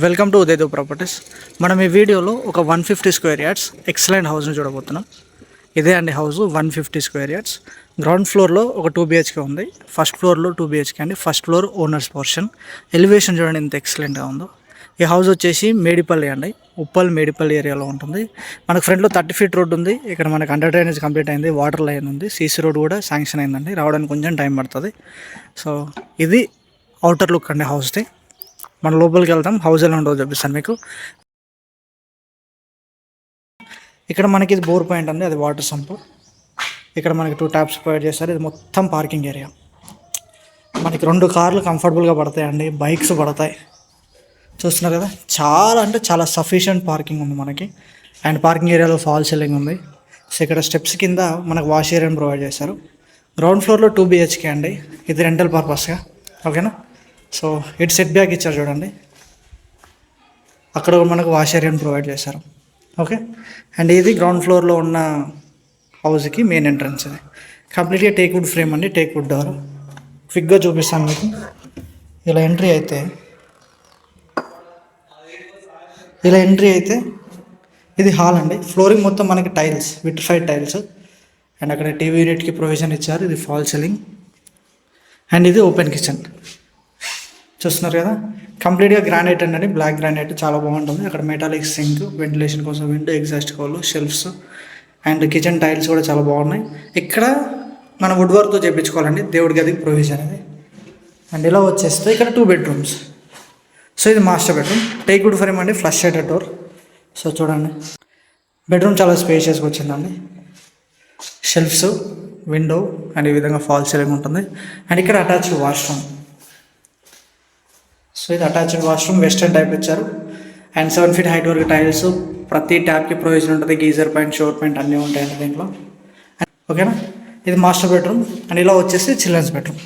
Welcome to ఉదయదేవ్ properties. మనం ఈ వీడియోలో ఒక 150 స్క్వేర్ యార్డ్స్ ఎక్సలెంట్ హౌస్ని చూడబోతున్నాం. ఇదే అండి హౌస్ 150 స్క్వేర్ యార్డ్స్. గ్రౌండ్ ఫ్లోర్లో ఒక 2 BHK ఉంది, ఫస్ట్ ఫ్లోర్లో 2 BHK అండి. First floor owners portion. Elevation చూడండి ఎంత ఎక్సలెంట్గా ఉందో. ఈ హౌస్ వచ్చేసి మేడిపల్లి అండి, ఉప్పల్ మేడిపల్లి ఏరియాలో ఉంటుంది. మనకు ఫ్రంట్లో 30 ఫీట్ రోడ్ ఉంది. ఇక్కడ మనకు అండర్ డ్రైనేజ్ కంప్లీట్ అయింది, వాటర్ లైన్ ఉంది, సీసీ రోడ్ కూడా శాంక్షన్ అయిందండి. రావడానికి కొంచెం టైం పడుతుంది. సో ఇది అవుటర్ లుక్ అండి హౌస్ది. మన లోపలికి వెళ్తాం, హౌస్ ఎలా ఉండదో చూపిస్తాను మీకు. ఇక్కడ మనకి ఇది బోర్ పాయింట్ అండి, అది వాటర్ సంప్. ఇక్కడ మనకి 2 ట్యాప్స్ ప్రొవైడ్ చేస్తారు. ఇది మొత్తం పార్కింగ్ ఏరియా. మనకి 2 కార్లు కంఫర్టబుల్గా పడతాయండి, బైక్స్ పడతాయి. చూస్తున్నారు కదా, చాలా అంటే చాలా సఫిషియంట్ పార్కింగ్ ఉంది మనకి. అండ్ పార్కింగ్ ఏరియాలో ఫాల్ సీలింగ్ ఉంది. సో ఇక్కడ స్టెప్స్ కింద మనకు వాష్ ఏరియాని ప్రొవైడ్ చేస్తారు. గ్రౌండ్ ఫ్లోర్లో 2 BHK అండి, ఇది రెంటల్ పర్పస్గా. ఓకేనా. సో ఇటు సెట్ బ్యాక్ ఇచ్చారు చూడండి, అక్కడ మనకు వాష్ ఏరియాని ప్రొవైడ్ చేశారు. ఓకే. అండ్ ఇది గ్రౌండ్ ఫ్లోర్లో ఉన్న హౌస్కి మెయిన్ ఎంట్రన్స్. ఇది కంప్లీట్గా టేక్ వుడ్ ఫ్రేమ్ అండి, టేక్ వుడ్ డోర్. క్విక్గా చూపిస్తాను మీకు. ఇలా ఎంట్రీ అయితే ఇది హాల్ అండి. ఫ్లోరింగ్ మొత్తం మనకి టైల్స్, విట్రిఫైడ్ టైల్స్. అండ్ అక్కడ టీవీ యూనిట్కి ప్రొవిజన్ ఇచ్చారు. ఇది ఫాల్ సీలింగ్. అండ్ ఇది ఓపెన్ కిచెన్. చూస్తున్నారు కదా, కంప్లీట్గా గ్రానైట్ అండి, బ్లాక్ గ్రానైట్, చాలా బాగుంటుంది. అక్కడ మెటాలిక్ సింక్, వెంటిలేషన్ కోసం window, exhaust whole, shelves and kitchen tiles కూడా చాలా బాగున్నాయి. ఇక్కడ మనం వుడ్ వర్క్తో చేయించుకోవాలండి, దేవుడి గదికి ప్రొవిజన్ అది. అండ్ ఇలా వచ్చేస్తే ఇక్కడ 2 బెడ్రూమ్స్. సో ఇది master bedroom, take wood frame అండి, ఫ్లష్ షట్టర్డ్ డోర్. సో చూడండి, బెడ్రూమ్ చాలా స్పేషియస్గా వచ్చిందండి. షెల్ఫ్స్, విండో అండ్ ఈ విధంగా ఫాల్ సీలింగ్ ఉంటుంది. అండ్ ఇక్కడ అటాచ్డ్ వాష్రూమ్. సో ఇది అటాచ్డ్ వాష్రూమ్, వెస్టర్న్ టైప్ ఇచ్చారు. అండ్ 7 feet హైట్ వరకు టైల్స్, ప్రతి ట్యాప్కి ప్రొవిజన్ ఉంటుంది. గీజర్ పాయింట్, షోర్ పాయింట్ అన్నీ ఉంటాయండి దీంట్లో. ఓకేనా. ఇది మాస్టర్ బెడ్రూమ్. అండ్ ఇలా వచ్చేసి చిల్డ్రన్స్ బెడ్రూమ్.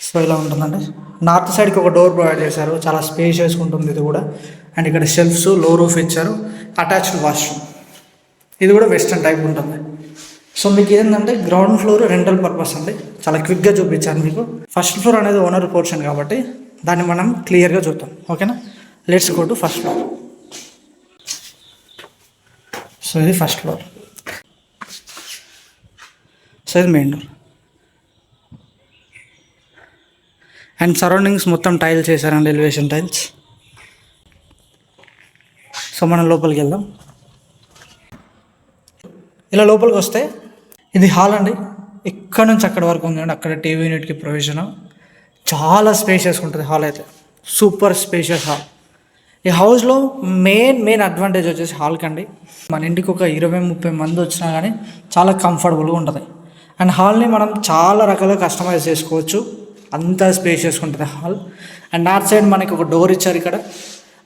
సో ఇలా ఉంటుందండి. నార్త్ సైడ్కి ఒక డోర్ ప్రొవైడ్ చేశారు, చాలా స్పేషియస్గా ఉంటుంది ఇది కూడా. అండ్ ఇక్కడ షెల్ఫ్స్, లో రూఫ్ ఇచ్చారు, అటాచ్డ్ వాష్రూమ్. ఇది కూడా వెస్టర్న్ టైప్ ఉంటుంది. సో మీకు ఏంటంటే గ్రౌండ్ ఫ్లోర్ రెంటల్ పర్పస్ అండి, చాలా క్విక్గా చూపించాను మీకు. ఫస్ట్ ఫ్లోర్ అనేది ఓనర్ పోర్షన్ కాబట్టి దాన్ని మనం క్లియర్గా చూద్దాం. ఓకేనా. Let's go to first floor. So ఇది ఫస్ట్ ఫ్లోర్. సో ఇది మెయిన్ డోర్. అండ్ సరౌండింగ్స్ మొత్తం టైల్స్ వేసారండి, ఎలివేషన్ టైల్స్. సో మనం లోపలికి వెళ్దాం. ఇలా లోపలికి వస్తే ఇది హాల్ అండి. ఇక్కడ నుంచి అక్కడ వరకు ఉందండి. అక్కడ టీవీ యూనిట్కి ప్రొవిజన్, చాలా స్పేషియస్గా ఉంటుంది హాల్ అయితే. Super spacious hall. ఈ హౌస్లో మెయిన్ అడ్వాంటేజ్ వచ్చేసి హాల్కి అండి. మన ఇంటికి ఒక 20-30 మంది వచ్చినా కానీ చాలా కంఫర్టబుల్గా ఉంటుంది. అండ్ హాల్ని మనం చాలా రకాలుగా కస్టమైజ్ చేసుకోవచ్చు, అంత స్పేషియస్గా ఉంటుంది హాల్. అండ్ నార్త్ సైడ్ మనకి ఒక డోర్ ఇచ్చారు ఇక్కడ,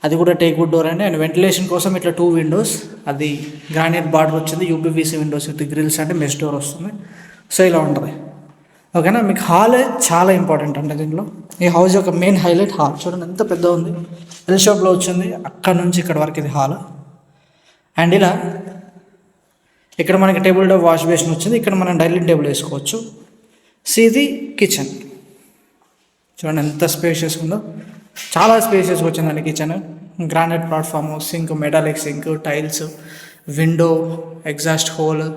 అది కూడా టేక్ వుడ్ డోర్ అండి. అండ్ వెంటిలేషన్ కోసం ఇట్లా 2 విండోస్, అది గ్రానైట్ బార్డర్ వచ్చింది, UPVC విండోస్ విత్ గ్రిల్స్ అంటే మెష్ డోర్ వస్తుంది. సో ఇలా ఉంటుంది. ఓకేనా. మీకు హాల్ చాలా ఇంపార్టెంట్ అంటే దీంట్లో. ఈ హౌస్ యొక్క మెయిన్ హైలైట్ హాల్. చూడండి ఎంత పెద్ద ఉంది, ఎల్ షేప్లో వచ్చింది, అక్కడ నుంచి ఇక్కడ వరకు ఇది హాల్. అండ్ ఇలా ఇక్కడ మనకి టేబుల్ టాప్ వాష్ బేసిన్ వచ్చింది, ఇక్కడ మనం డైనింగ్ టేబుల్ వేసుకోవచ్చు. సో ఇది కిచెన్. చూడండి ఎంత స్పేషియస్గా ఉందో, చాలా స్పేషియస్గా వచ్చిందండి kitchen. Granite platform, sink, metallic sink, tiles, window, exhaust hole,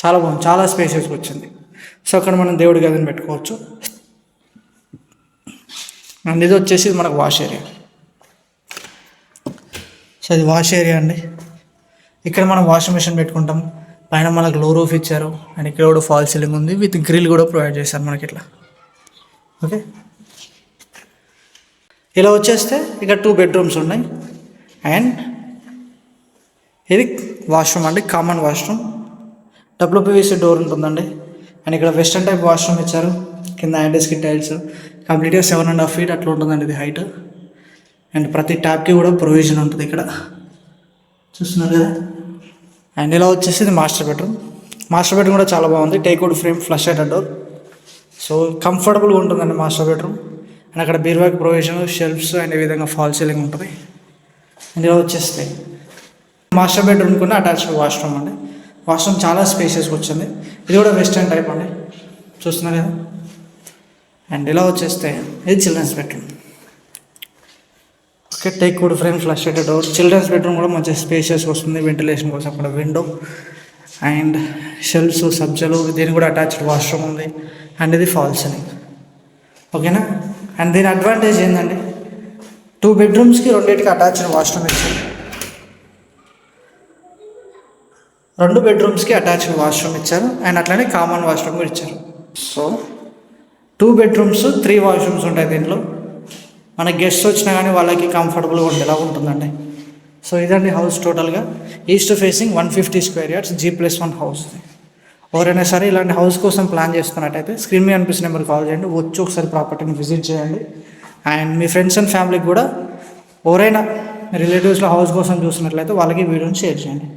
చాలా బాగుంది, చాలా స్పేషియస్గా వచ్చింది. సో అక్కడ మనం దేవుడి గదిని పెట్టుకోవచ్చు. అండ్ ఇది వచ్చేసి మనకు వాష్ ఏరియా. సో ఇది వాష్ ఏరియా అండి. ఇక్కడ మనం వాషింగ్ మిషన్ పెట్టుకుంటాం. పైన మనకు లో రూఫ్ ఇచ్చారు. అండ్ ఇక్కడ కూడా ఫాల్ సీలింగ్ ఉంది, విత్ గ్రిల్ కూడా ప్రొవైడ్ చేశారు మనకి ఇట్లా. ఓకే. ఇలా వచ్చేస్తే ఇక్కడ 2 బెడ్రూమ్స్ ఉన్నాయి. అండ్ ఇది వాష్రూమ్ అండి, కామన్ వాష్రూమ్. WPVC డోర్ ఉంటుందండి. అండ్ ఇక్కడ వెస్టర్న్ టైప్ వాష్రూమ్ ఇచ్చారు. కింద యాంటీస్కి టైల్స్, కంప్లీట్గా 7.5 feet అట్లా ఉంటుందండి ఇది హైట్. అండ్ ప్రతి ట్యాప్కి కూడా ప్రొవిజన్ ఉంటుంది ఇక్కడ, చూస్తున్నారు కదా. అండ్ ఇలా వచ్చేసి ఇది మాస్టర్ బెడ్రూమ్. మాస్టర్ బెడ్రూమ్ కూడా చాలా బాగుంది, take wood frame, flush షట్టర్డ్ door. So కంఫర్టబుల్గా ఉంటుందండి మాస్టర్ బెడ్రూమ్. అండ్ అక్కడ బీర్వాక్ ప్రొవిజన్, షెల్ఫ్స్ అండ్ ఈ విధంగా ఫాల్ సీలింగ్ ఉంటుంది. అండ్ ఇలా వచ్చేస్తే మాస్టర్ బెడ్రూమ్ కూడా అటాచ్డ్ వాష్రూమ్ అండి. వాష్రూమ్ చాలా స్పేషియస్గా వచ్చింది. ఇది కూడా వెస్టర్న్ టైప్ అండి, చూస్తున్నారు కదా. అండ్ ఇలా వచ్చేస్తే ఇది children's bedroom. Okay, teak wood frame flush door. Children's bedroom కూడా మంచి స్పేషియస్ వస్తుంది, వెంటిలేషన్ కోసం అక్కడ విండో అండ్ షెల్ఫ్స్ సబ్జలు, దీనికి కూడా అటాచ్డ్ వాష్రూమ్ ఉంది అండ్ ఇది ఫాల్ సీలింగ్. ఓకేనా. అండ్ దీని అడ్వాంటేజ్ ఏంటండి, 2 బెడ్రూమ్స్కి రెండింటికి అటాచ్డ్ వాష్రూమ్ ఇచ్చారు. 2 బెడ్రూమ్స్కి అటాచ్డ్ వాష్రూమ్ ఇచ్చారు అండ్ అట్లనే కామన్ వాష్రూమ్ కూడా ఇచ్చారు. సో 2 బెడ్రూమ్స్ 3 వాష్రూమ్స్ ఉంటాయి దీంట్లో. మన గెస్ట్స్ వచ్చినా కానీ వాళ్ళకి కంఫర్టబుల్గా ఉండేలా ఉంటుందండి. సో ఇదండి హౌస్ టోటల్గా. East facing 150 square yards G+1 house. ఎవరైనా సరే ఇలాంటి హౌస్ కోసం ప్లాన్ చేసుకున్నట్టయితే స్క్రీన్ మీద అనిపిస్తున్న నెంబర్ కాల్ చేయండి, వచ్చి ఒకసారి ప్రాపర్టీని విజిట్ చేయండి. అండ్ మీ ఫ్రెండ్స్ అండ్ ఫ్యామిలీకి కూడా ఎవరైనా రిలేటివ్స్లో హౌస్ కోసం చూసినట్లయితే వాళ్ళకి వీడియోని షేర్ చేయండి.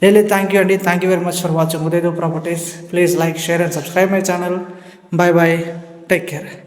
రియల్లీ థ్యాంక్ యూ అండి. Thank you very much for watching Udaydev properties. Please like, share and subscribe my channel. Bye bye. Take care.